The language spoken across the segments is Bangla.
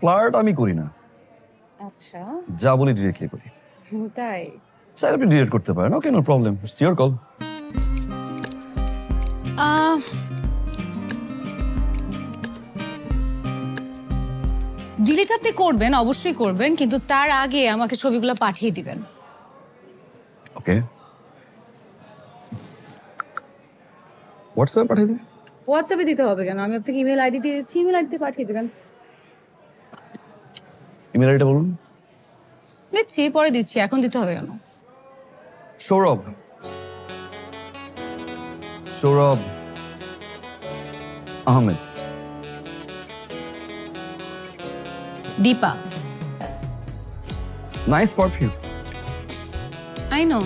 ফ্লার্ট আমি করি না, আচ্ছা যা বলি ডিরেক্টলি করি। তাই? চাইলে আপনি ডিরেক্ট করতে পারেন, okay no problem, it's your call. Delete আপনি করবেন, অবশ্যই করবেন, কিন্তু তার আগে আমাকে ছবিগুলো পাঠিয়ে দিবেন। ওকে, হোয়াটসঅ্যাপে পাঠিয়ে দিন। হোয়াটসঅ্যাপে দিতে হবে কেন? আমি আপনাকে ইমেল আইডি দিয়ে দিচ্ছি, ইমেল আইডিতে পাঠিয়ে দেবেন। ইমেল আইডিটা বলুন। দিচ্ছি, পরে দিচ্ছি, এখন দিতে হবে কেন? Sourav, Sourav Ahmed. Deepa. Nice perfume. I know.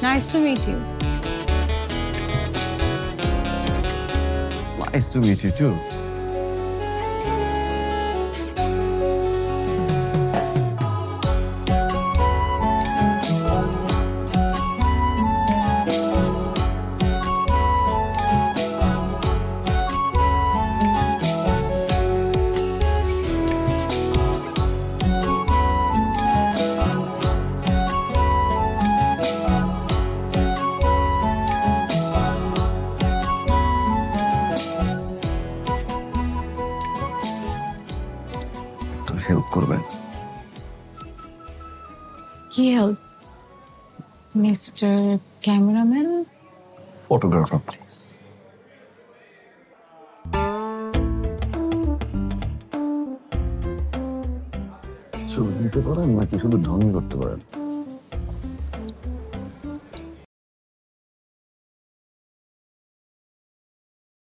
Nice to meet you. Nice to meet you too. Help করবেন? কি help? Mister cameraman? Photographer please. ছবি দিতে পারেন নাকি শুধু ঢঙই করতে পারেন?